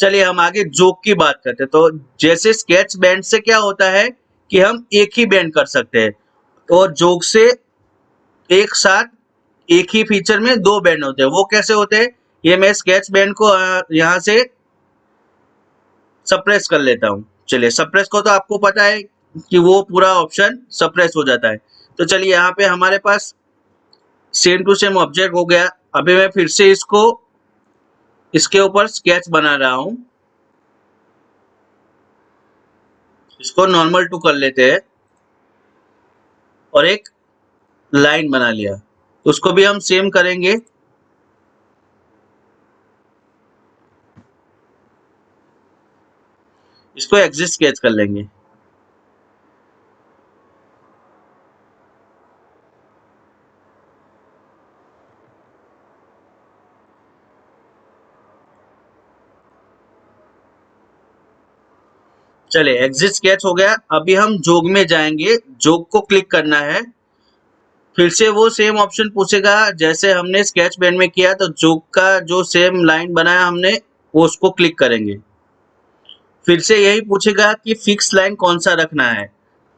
चलिए हम आगे जोक की बात करते हैं। तो जैसे स्केच बैंड से क्या होता है कि हम एक ही बैंड कर सकते हैं, और जोक से एक साथ एक ही फीचर में दो बैंड होते हैं। वो कैसे होते हैं, ये मैं स्केच बैंड को यहाँ से सप्रेस कर लेता हूँ। चलिए सप्रेस को तो आपको पता है कि वो पूरा ऑप्शन सप्रेस हो जाता है। तो चलिए यहाँ पे हमारे पास सेम टू सेम ऑब्जेक्ट हो गया। अभी मैं फिर से इसको इसके ऊपर स्केच बना रहा हूँ। इसको नॉर्मल टू कर लेते हैं और एक लाइन बना लिया। उसको भी हम सेम करेंगे। इसको एक्सिट स्केच कर लेंगे। चलिए एग्जिट स्केच हो गया। अभी हम जोग में जाएंगे, जोग को क्लिक करना है। फिर से वो सेम ऑप्शन पूछेगा जैसे हमने स्केच पेन में किया। तो जोग का जो सेम लाइन बनाया हमने, वो उसको क्लिक करेंगे। फिर से यही पूछेगा कि फिक्स लाइन कौन सा रखना है।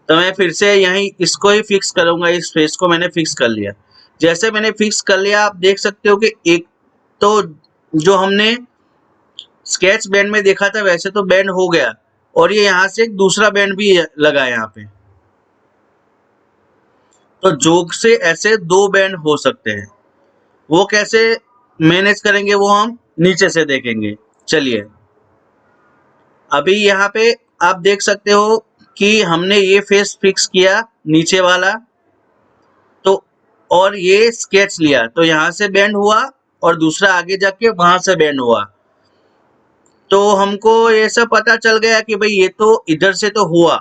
तो मैं फिर से यही इसको ही फिक्स करूंगा। इस फेस को मैंने फिक्स कर लिया। जैसे मैंने फिक्स कर लिया, आप देख सकते हो कि एक तो जो हमने स्केच बैंड में देखा था वैसे तो बैंड हो गया, और ये यहाँ से एक दूसरा बैंड भी लगा है यहाँ पे। तो जोग से ऐसे दो बैंड हो सकते हैं। वो कैसे मैनेज करेंगे वो हम नीचे से देखेंगे। चलिए अभी यहाँ पे आप देख सकते हो कि हमने ये फेस फिक्स किया नीचे वाला, तो और ये स्केच लिया तो यहाँ से बैंड हुआ, और दूसरा आगे जाके वहां से बैंड हुआ। तो हमको ये सब पता चल गया कि भाई ये तो इधर से तो हुआ।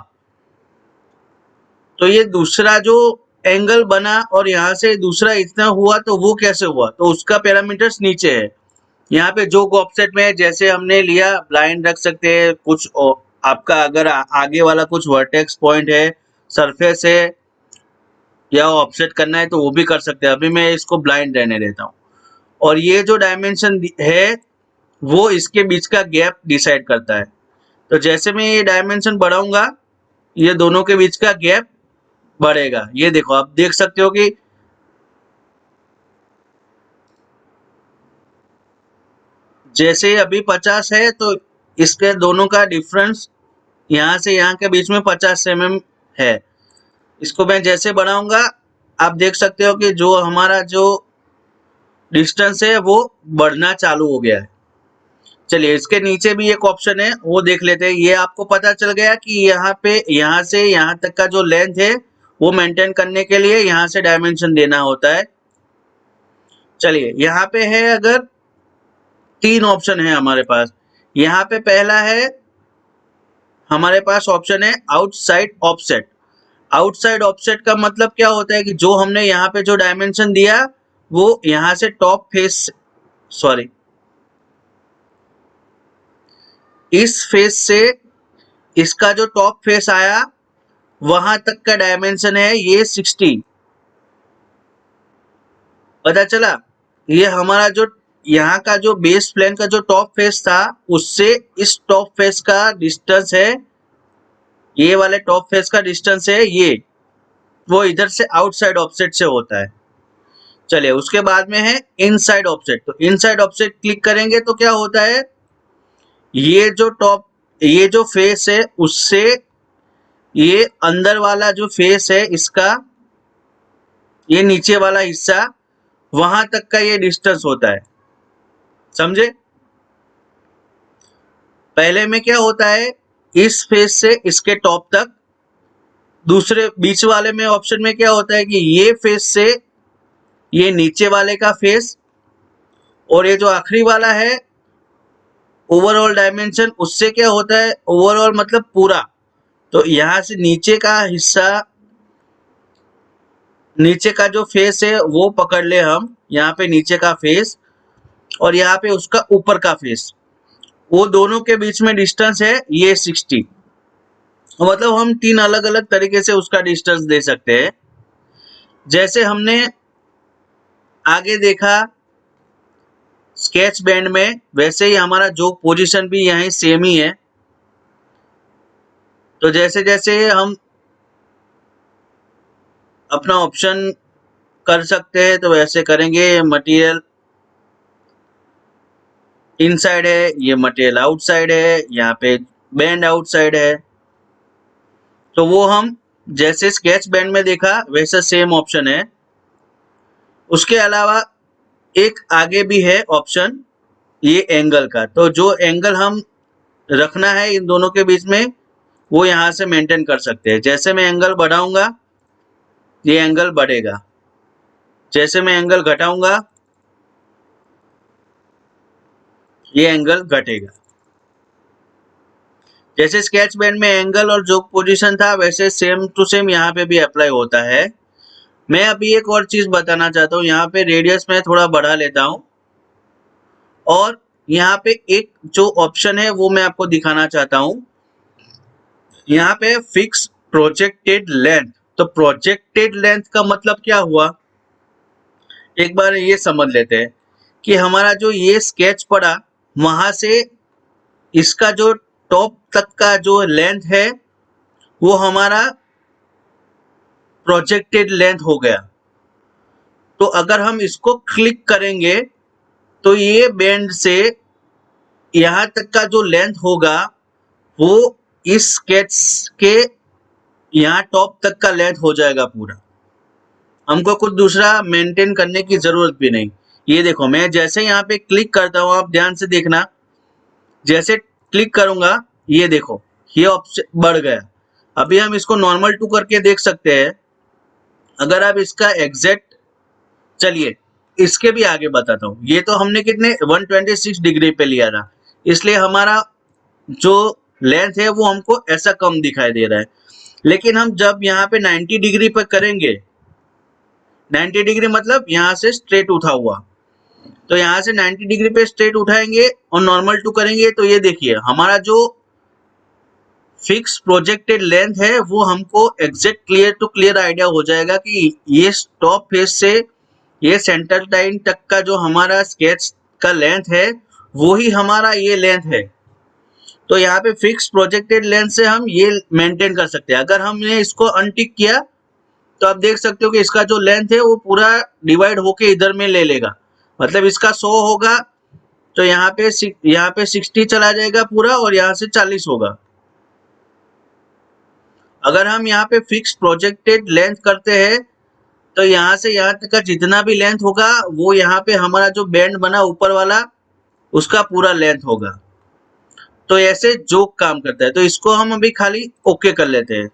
तो ये दूसरा जो एंगल बना और यहाँ से दूसरा इतना हुआ, तो वो कैसे हुआ, तो उसका पैरामीटर्स नीचे है। यहाँ पे जो ऑफसेट में जैसे हमने लिया, ब्लाइंड रख सकते हैं कुछ आपका अगर आगे वाला कुछ वर्टेक्स पॉइंट है, सरफेस है, या ऑफसेट करना है तो वो भी कर सकते हैं। अभी मैं इसको ब्लाइंड रहने देता हूँ। और ये जो डायमेंशन है वो इसके बीच का गैप डिसाइड करता है। तो जैसे मैं ये डायमेंशन बढ़ाऊंगा, ये दोनों के बीच का गैप बढ़ेगा। ये देखो आप देख सकते हो कि जैसे अभी 50 है, तो इसके दोनों का डिफरेंस यहाँ से यहाँ के बीच में 50 mm है। इसको मैं जैसे बढ़ाऊंगा, आप देख सकते हो कि जो हमारा जो डिस्टेंस है वो बढ़ना चालू हो गया है। चलिए इसके नीचे भी एक ऑप्शन है, वो देख लेते हैं। ये आपको पता चल गया कि यहाँ पे यहाँ से यहाँ तक का जो लेंथ है वो मेंटेन करने के लिए यहाँ से डायमेंशन देना होता है। चलिए यहाँ पे है, अगर तीन ऑप्शन है हमारे पास। यहाँ पे पहला है हमारे पास ऑप्शन है आउटसाइड ऑफसेट। आउटसाइड ऑफसेट का मतलब क्या होता है कि जो हमने यहाँ पे जो डायमेंशन दिया वो यहाँ से टॉप फेस, सॉरी, इस फेस से इसका जो टॉप फेस आया वहां तक का डायमेंशन है ये 60। पता चला, ये हमारा जो यहाँ का जो बेस प्लेन का जो टॉप फेस था उससे इस टॉप फेस का डिस्टेंस है, ये वाले टॉप फेस का डिस्टेंस है ये, वो इधर से आउटसाइड ऑफसेट से होता है। चलिए उसके बाद में है इनसाइड ऑफसेट। तो इनसाइड ऑफसेट क्लिक करेंगे तो क्या होता है, ये जो फेस है उससे ये अंदर वाला जो फेस है इसका, ये नीचे वाला हिस्सा, वहां तक का ये डिस्टेंस होता है। समझे, पहले में क्या होता है, इस फेस से इसके टॉप तक। दूसरे बीच वाले में ऑप्शन में क्या होता है कि ये फेस से ये नीचे वाले का फेस, और ये जो आखिरी वाला है ओवरऑल डायमेंशन, उससे क्या होता है, ओवरऑल मतलब पूरा। तो यहां से नीचे का हिस्सा, नीचे का जो फेस है वो पकड़ ले हम, यहाँ पे नीचे का फेस और यहाँ पे उसका ऊपर का फेस, वो दोनों के बीच में डिस्टेंस है ये 60। मतलब हम तीन अलग अलग तरीके से उसका डिस्टेंस दे सकते हैं। जैसे हमने आगे देखा स्केच बैंड में, वैसे ही हमारा जो पोजीशन भी यहीं सेम ही है। तो जैसे जैसे हम अपना ऑप्शन कर सकते हैं तो वैसे करेंगे। मटेरियल इनसाइड है, ये मटेरियल आउटसाइड है, यहाँ पे बैंड आउटसाइड है। तो वो हम जैसे स्केच बैंड में देखा वैसा सेम ऑप्शन है। उसके अलावा एक आगे भी है ऑप्शन, ये एंगल का। तो जो एंगल हम रखना है इन दोनों के बीच में, वो यहाँ से मेंटेन कर सकते हैं। जैसे मैं एंगल बढ़ाऊंगा ये एंगल बढ़ेगा, जैसे मैं एंगल घटाऊंगा ये एंगल घटेगा। जैसे स्केच बैंड में एंगल और जो पोजीशन था वैसे सेम टू सेम यहाँ पे भी अप्लाई होता है। मैं अभी एक और चीज बताना चाहता हूँ, यहाँ पे रेडियस में थोड़ा बढ़ा लेता हूँ और यहाँ पे एक जो ऑप्शन है वो मैं आपको दिखाना चाहता हूँ। यहाँ पे फिक्स प्रोजेक्टेड लेंथ। तो प्रोजेक्टेड लेंथ का मतलब क्या हुआ, एक बार ये समझ लेते हैं कि हमारा जो ये स्केच पड़ा वहां से इसका जो टॉप तक का जो लेंथ है वो हमारा प्रोजेक्टेड लेंथ हो गया। तो अगर हम इसको क्लिक करेंगे तो ये बैंड से यहाँ तक का जो लेंथ होगा वो इस स्केच के यहाँ टॉप तक का लेंथ हो जाएगा पूरा। हमको कुछ दूसरा मेंटेन करने की जरूरत भी नहीं। ये देखो मैं जैसे यहाँ पे क्लिक करता हूँ, आप ध्यान से देखना, जैसे क्लिक करूंगा ये देखो ये ऑप्शन बढ़ गया। अभी हम इसको नॉर्मल टू करके देख सकते हैं। अगर आप इसका एग्जैक्ट, चलिए इसके भी आगे बताता हूँ। ये तो हमने कितने 126 डिग्री पे लिया था, इसलिए हमारा जो लेंथ है वो हमको ऐसा कम दिखाई दे रहा है। लेकिन हम जब यहाँ पे 90 डिग्री पे करेंगे, 90 डिग्री मतलब यहाँ से स्ट्रेट उठा हुआ, तो यहाँ से 90 डिग्री पे स्ट्रेट उठाएंगे और नॉर्मल टू करेंगे तो ये देखिए हमारा जो फिक्स प्रोजेक्टेड लेंथ है वो हमको exact clear to clear idea हो जाएगा कि ये टॉप फेस से ये सेंटर लाइन तक का जो हमारा स्केच का लेंथ है वो ही हमारा ये लेंथ है। तो यहाँ पे फिक्स प्रोजेक्टेड लेंथ से हम ये मेंटेन कर सकते हैं। अगर हमने इसको अनटिक किया तो आप देख सकते हो कि इसका जो लेंथ है वो पूरा डिवाइड होके इधर में ले लेगा, मतलब इसका 100 होगा तो यहाँ पे 60 चला जाएगा पूरा और यहाँ से 40 होगा। अगर हम यहाँ पे फिक्स प्रोजेक्टेड लेंथ करते हैं तो यहाँ से यहाँ तक का जितना भी लेंथ होगा वो यहाँ पे हमारा जो बैंड बना ऊपर वाला उसका पूरा लेंथ होगा। तो ऐसे जो काम करता है। तो इसको हम अभी खाली ओके कर लेते हैं।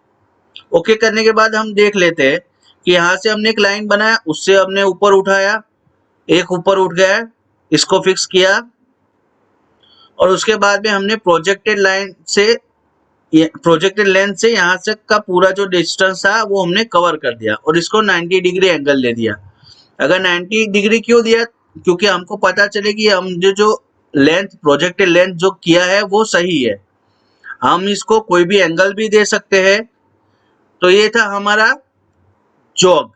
ओके करने के बाद हम देख लेते हैं कि यहाँ से हमने एक लाइन बनाया, उससे हमने ऊपर उठाया, एक ऊपर उठ गया, इसको फिक्स किया और उसके बाद में हमने प्रोजेक्टेड लेंथ से यहाँ तक का पूरा जो डिस्टेंस था वो हमने कवर कर दिया और इसको 90 डिग्री एंगल दे दिया। अगर 90 डिग्री क्यों दिया, क्योंकि हमको पता चले कि हम जो लेंथ प्रोजेक्टेड लेंथ जो किया है वो सही है। हम इसको कोई भी एंगल भी दे सकते हैं। तो ये था हमारा जॉग।